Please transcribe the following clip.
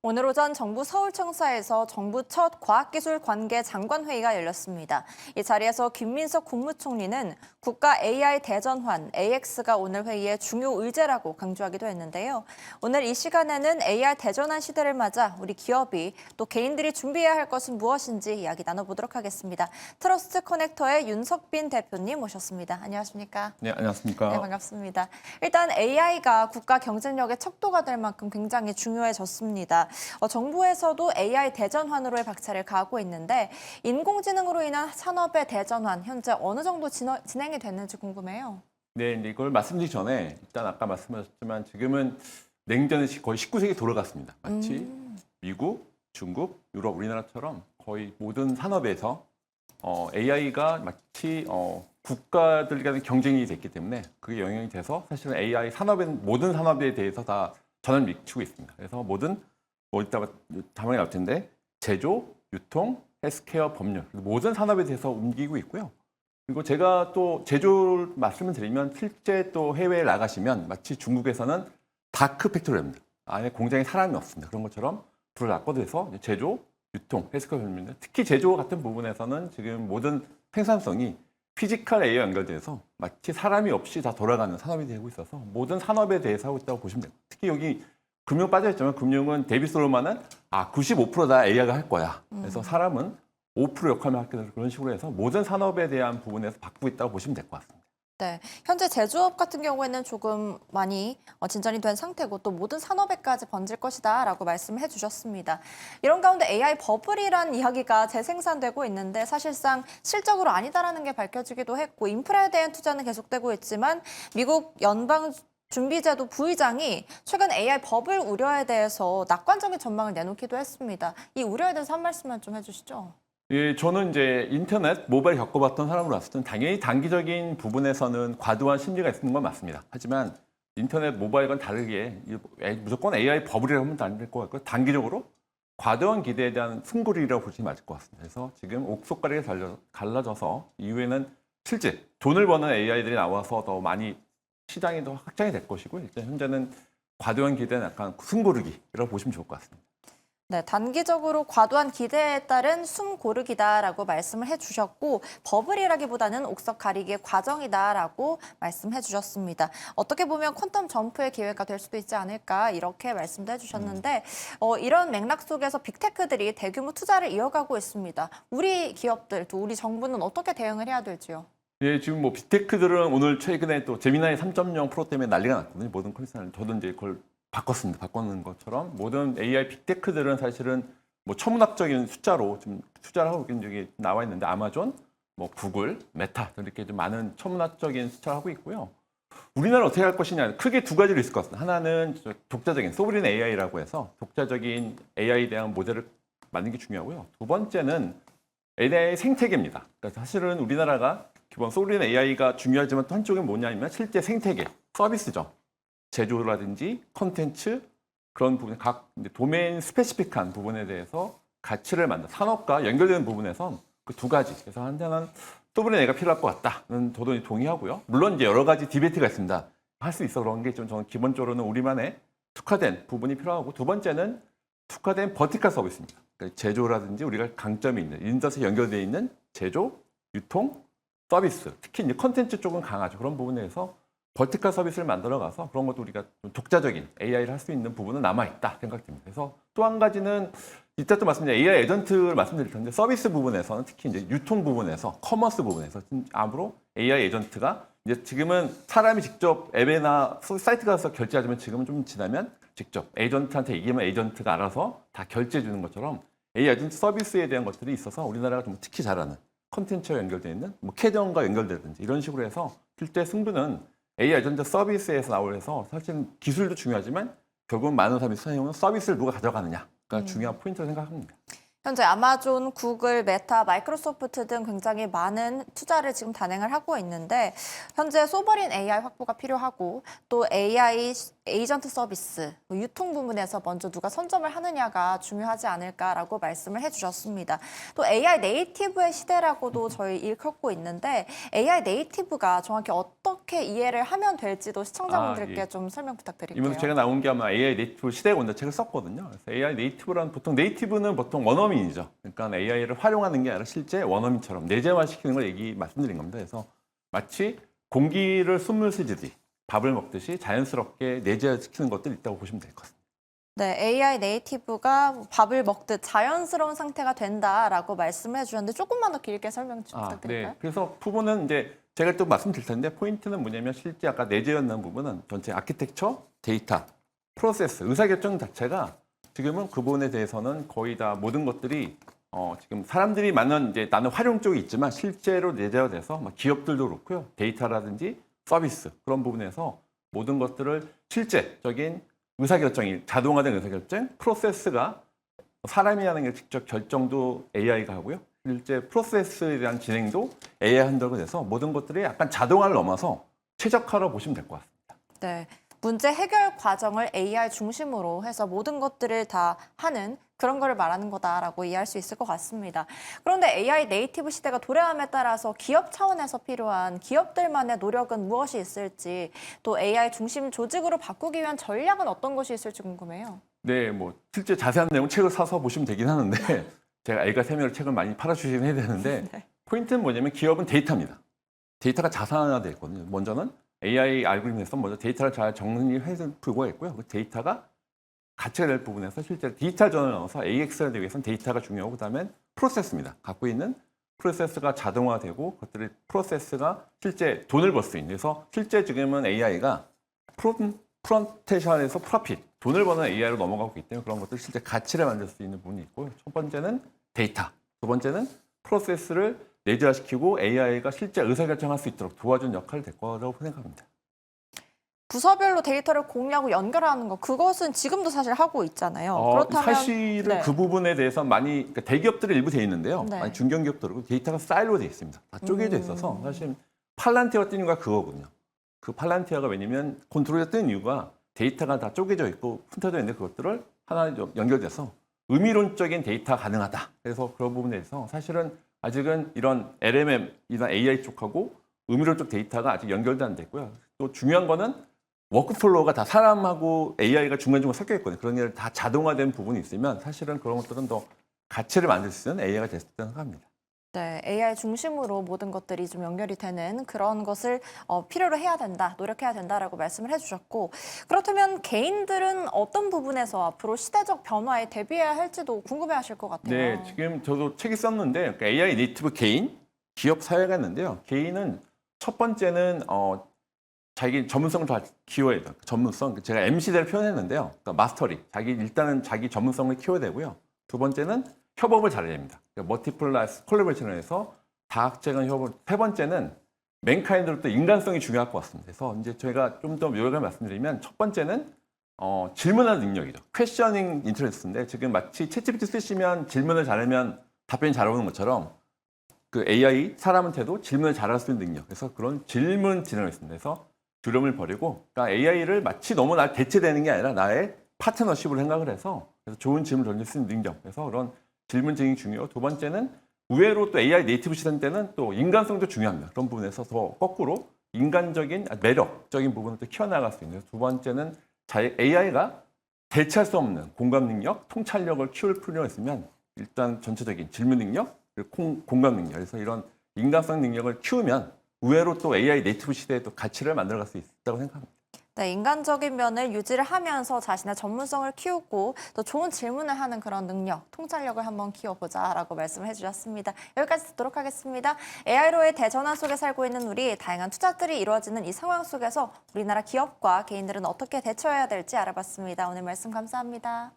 오늘 오전 정부 서울청사에서 정부 첫 과학기술관계 장관회의가 열렸습니다. 이 자리에서 김민석 국무총리는 국가 AI 대전환 AX가 오늘 회의의 중요 의제라고 강조하기도 했는데요. 오늘 이 시간에는 AI 대전환 시대를 맞아 우리 기업이 또 개인들이 준비해야 할 것은 무엇인지 이야기 나눠보도록 하겠습니다. 트러스트 커넥터의 윤석빈 대표님 모셨습니다. 안녕하십니까? 네, 안녕하십니까? 네, 반갑습니다. 일단 AI가 국가 경쟁력의 척도가 될 만큼 굉장히 중요해졌습니다. 정부에서도 AI 대전환으로의 박차를 가하고 있는데 인공지능으로 인한 산업의 대전환 현재 어느 정도 진행이 됐는지 궁금해요. 네, 근데 이걸 말씀드리기 전에 일단 아까 말씀하셨지만 지금은 냉전의 거의 19세기 돌아갔습니다. 마치 미국, 중국, 유럽, 우리나라처럼 거의 모든 산업에서 AI가 마치 국가들 간의 경쟁이 됐기 때문에 그게 영향이 돼서 사실은 AI 산업은 모든 산업에 대해서 다 전환을 미치고 있습니다. 그래서 모든 이따가 자막이 나올 텐데 제조, 유통, 헬스케어, 법률 모든 산업에 대해서 움직이고 있고요. 그리고 제가 또 제조를 말씀을 드리면 실제 또 해외에 나가시면 마치 중국에서는 다크 팩토리입니다. 안에 공장에 사람이 없습니다. 그런 것처럼 불을 낙거돼서 제조, 유통, 헬스케어, 법률 특히 제조 같은 부분에서는 지금 모든 생산성이 피지컬 AI와 연결돼서 마치 사람이 없이 다 돌아가는 산업이 되고 있어서 모든 산업에 대해서 하고 있다고 보시면 됩니다. 특히 여기 금융 빠져있지만 금융은 데이비스 롤만은 95%다 AI가 할 거야. 그래서 사람은 5% 역할만 하게 되는 그런 식으로 해서 모든 산업에 대한 부분에서 바꾸고 있다고 보시면 될 것 같습니다. 네, 현재 제조업 같은 경우에는 조금 많이 진전이 된 상태고 또 모든 산업에까지 번질 것이다라고 말씀해 주셨습니다. 이런 가운데 AI 버블이란 이야기가 재생산되고 있는데 사실상 실적으로 아니다라는 게 밝혀지기도 했고 인프라에 대한 투자는 계속되고 있지만 미국 연방 준비제도 부의장이 최근 AI 버블 우려에 대해서 낙관적인 전망을 내놓기도 했습니다. 이 우려에 대해서 한 말씀만 좀 해주시죠. 예, 저는 이제 인터넷, 모바일 겪어봤던 사람으로 봤을 때는 당연히 단기적인 부분에서는 과도한 심리가 있는 건 맞습니다. 하지만 인터넷, 모바일과는 다르게 무조건 AI 버블이라고 하면 안 될 것 같고요. 단기적으로 과도한 기대에 대한 승부리라고 보시면 맞을 것 같습니다. 그래서 지금 옥석가리가 갈라져서 이후에는 실제 돈을 버는 AI들이 나와서 더 많이 시장이 더 확장이 될 것이고 일단 현재는 과도한 기대는 약간 숨고르기라고 보시면 좋을 것 같습니다. 네, 단기적으로 과도한 기대에 따른 숨 고르기다라고 말씀을 해주셨고 버블이라기보다는 옥석 가리기의 과정이다라고 말씀해 주셨습니다. 어떻게 보면 퀀텀 점프의 기회가 될 수도 있지 않을까 이렇게 말씀도 해주셨는데 이런 맥락 속에서 빅테크들이 대규모 투자를 이어가고 있습니다. 우리 기업들, 또 우리 정부는 어떻게 대응을 해야 될지요? 예, 지금 뭐 빅테크들은 오늘 최근에 또 제미나이 3.0 프로 때문에 난리가 났거든요. 모든 컴퓨터를 저도 이제 그걸 바꿨습니다. 바꾸는 것처럼 모든 AI 빅테크들은 사실은 뭐 천문학적인 숫자로 좀 투자를 하고 있는 적이 나와 있는데 아마존, 뭐 구글, 메타 이렇게 좀 많은 천문학적인 숫자를 하고 있고요. 우리나라 어떻게 할 것이냐 크게 두 가지로 있을 것 같습니다. 하나는 독자적인 소브린 AI라고 해서 독자적인 AI에 대한 모델을 만드는 게 중요하고요. 두 번째는 AI 생태계입니다. 그러니까 사실은 우리나라가 기본 소브린 AI가 중요하지만 또 한쪽은 뭐냐면 실제 생태계, 서비스죠. 제조라든지 컨텐츠 그런 부분 각 도메인 스페시픽한 부분에 대해서 가치를 만든 산업과 연결되는 부분에선 그 두 가지. 그래서 한자는 소브린 AI가 필요할 것 같다는 저도 동의하고요. 물론 이제 여러 가지 디베이트가 있습니다. 할 수 있어 그런 게 좀 저는 기본적으로는 우리만의 특화된 부분이 필요하고 두 번째는 특화된 버티컬 서비스입니다. 그러니까 제조라든지 우리가 강점이 있는 인더스트리 연결되어 있는 제조, 유통, 서비스, 특히 이제 컨텐츠 쪽은 강하죠. 그런 부분에서 버티컬 서비스를 만들어가서 그런 것도 우리가 좀 독자적인 AI를 할 수 있는 부분은 남아있다 생각됩니다. 그래서 또 한 가지는 이따 또 말씀드린 AI 에이전트를 말씀드릴 텐데 서비스 부분에서는 특히 이제 유통 부분에서 커머스 부분에서 앞으로 AI 에이전트가 이제 지금은 사람이 직접 앱이나 사이트 가서 결제하지만 지금은 좀 지나면 직접 에이전트한테 얘기하면 에이전트가 알아서 다 결제해 주는 것처럼 AI 에이전트 서비스에 대한 것들이 있어서 우리나라가 좀 특히 잘하는 컨텐츠와 연결되어 있는 뭐 캐전과 연결되든지 이런 식으로 해서 실제 승부는 AI 에이전트 서비스에서 나오면서 사실 기술도 중요하지만 결국은 많은 사람이 사용하는 서비스를 누가 가져가느냐가 중요한 포인트라고 생각합니다. 현재 아마존, 구글, 메타, 마이크로소프트 등 굉장히 많은 투자를 지금 단행을 하고 있는데 현재 소버린 AI 확보가 필요하고 또 AI 에이전트 서비스, 유통 부분에서 먼저 누가 선점을 하느냐가 중요하지 않을까라고 말씀을 해주셨습니다. 또 AI 네이티브의 시대라고도 저희 일컫고 있는데 AI 네이티브가 정확히 어떻게 이해를 하면 될지도 시청자분들께 예. 좀 설명 부탁드릴게요. 이면서 제가 나온 게 아마 AI 네이티브 시대에 온다 책을 썼거든요. 그래서 AI 네이티브란 보통 네이티브는 보통 원어민이죠. 그러니까 AI를 활용하는 게 아니라 실제 원어민처럼 내재화시키는 걸 말씀드린 겁니다. 그래서 마치 공기를 숨을 쉬듯이 밥을 먹듯이 자연스럽게 내재화시키는 것들이 있다고 보시면 될 것 같습니다. 네, AI 네이티브가 밥을 먹듯 자연스러운 상태가 된다라고 말씀을 해주셨는데 조금만 더 길게 설명 좀 부탁드릴까요? 네. 그래서 부분은 이제 제가 또 말씀드릴 텐데 포인트는 뭐냐면 실제 아까 내재화한 부분은 전체 아키텍처, 데이터, 프로세스, 의사결정 자체가 지금은 그 부분에 대해서는 거의 다 모든 것들이 지금 사람들이 많은 이제 나는 활용 쪽이 있지만 실제로 내재화돼서 막 기업들도 그렇고요. 데이터라든지 서비스 그런 부분에서 모든 것들을 실제적인 의사결정이 자동화된 의사결정, 프로세스가 사람이 하는 게 직접 결정도 AI가 하고요. 실제 프로세스에 대한 진행도 AI 한다고 해서 모든 것들이 약간 자동화를 넘어서 최적화로 보시면 될 것 같습니다. 네, 문제 해결 과정을 AI 중심으로 해서 모든 것들을 다 하는 그런 거를 말하는 거다라고 이해할 수 있을 것 같습니다. 그런데 AI 네이티브 시대가 도래함에 따라서 기업 차원에서 필요한 기업들만의 노력은 무엇이 있을지, 또 AI 중심 조직으로 바꾸기 위한 전략은 어떤 것이 있을지 궁금해요. 네, 뭐 실제 자세한 내용 책을 사서 보시면 되긴 하는데 제가 애가 세미나로 책을 많이 팔아주시긴 해야 되는데 네. 포인트는 뭐냐면 기업은 데이터입니다. 데이터가 자산화되어 있거든요. 먼저는 AI 알고리즘에서 먼저 데이터를 잘 정리해서 풀고 있고요. 그 데이터가 가치가 될 부분에서 실제 디지털 전환을 넘어서 AX가 되기 위해서는 데이터가 중요하고 그다음엔 프로세스입니다. 갖고 있는 프로세스가 자동화되고 그것들이 프로세스가 실제 돈을 벌 수 있는 그래서 실제 지금은 AI가 프론테셜에서 프로핏 돈을 버는 AI로 넘어가고 있기 때문에 그런 것들 실제 가치를 만들 수 있는 부분이 있고요. 첫 번째는 데이터, 두 번째는 프로세스를 내재화시키고 AI가 실제 의사결정할 수 있도록 도와주는 역할을 될 거라고 생각합니다. 부서별로 데이터를 공유하고 연결하는 거, 그것은 지금도 사실 하고 있잖아요. 그렇다면 사실은 네. 그 부분에 대해서 많이 그러니까 대기업들은 일부 돼 있는데요. 네. 많이 중견기업도 그렇고 데이터가 사일로 돼 있습니다. 다 쪼개져 있어서 사실 팔란티어가 뜬 이유가 그거거든요. 그 팔란티어가 왜냐면 컨트롤이 뜬 이유가 데이터가 다 쪼개져 있고 흩어져 있는데 그것들을 하나 연결돼서 의미론적인 데이터가 가능하다. 그래서 그런 부분에 대해서 사실은 아직은 이런 LMM이나 AI 쪽하고 의미론적 데이터가 아직 연결도 안 됐고요. 또 중요한 거는 워크플로우가 다 사람하고 AI가 중간중간 섞여 있거든요. 그런 게 다 자동화된 부분이 있으면 사실은 그런 것들은 더 가치를 만들 수 있는 AI가 됐을 때 생각합니다. 네, AI 중심으로 모든 것들이 좀 연결이 되는 그런 것을 필요로 해야 된다, 노력해야 된다라고 말씀을 해주셨고, 그렇다면 개인들은 어떤 부분에서 앞으로 시대적 변화에 대비해야 할지도 궁금해하실 것 같아요. 네, 지금 저도 책이 썼는데 그러니까 AI 네이티브 개인, 기업, 사회가 있는데요. 개인은 첫 번째는 자기 전문성을 다 키워야 돼요. 전문성, 제가 MC대를 표현했는데요. 그러니까 마스터리, 일단은 자기 전문성을 키워야 되고요. 두 번째는 협업을 잘해야 됩니다. 그러니까 멀티플라스 콜라보레이션을 해서 다각적인 협업. 세 번째는 맨카인드로 또 인간성이 중요할 것 같습니다. 그래서 이제 저희가 좀 더 요약을 말씀드리면 첫 번째는 질문하는 능력이죠. 퀘셔닝 인텔리전스인데 지금 마치 챗GPT 쓰시면 질문을 잘하면 답변이 잘 오는 것처럼 그 AI 사람한테도 질문을 잘할 수 있는 능력. 그래서 그런 질문 진행을 했습니다. 그래서 두려움을 버리고 그러니까 AI를 마치 너무 나 대체되는 게 아니라 나의 파트너십으로 생각을 해서 그래서 좋은 질문을 던질 수 있는 능력. 그래서 그런 질문 진행이 중요하고 두 번째는 의외로 또 AI 네이티브 시대 때는 또 인간성도 중요합니다. 그런 부분에서 더 거꾸로 인간적인 매력적인 부분을 또 키워나갈 수 있는 두 번째는 AI가 대체할 수 없는 공감 능력, 통찰력을 키울 필요가 있으면 일단 전체적인 질문 능력, 그리고 공감 능력 그래서 이런 인간성 능력을 키우면 의외로 또 AI 네이티브 시대에 또 가치를 만들어갈 수 있다고 생각합니다. 네, 인간적인 면을 유지를 하면서 자신의 전문성을 키우고 또 좋은 질문을 하는 그런 능력, 통찰력을 한번 키워보자라고 말씀을 해주셨습니다. 여기까지 듣도록 하겠습니다. AI로의 대전환 속에 살고 있는 우리, 다양한 투자들이 이루어지는 이 상황 속에서 우리나라 기업과 개인들은 어떻게 대처해야 될지 알아봤습니다. 오늘 말씀 감사합니다.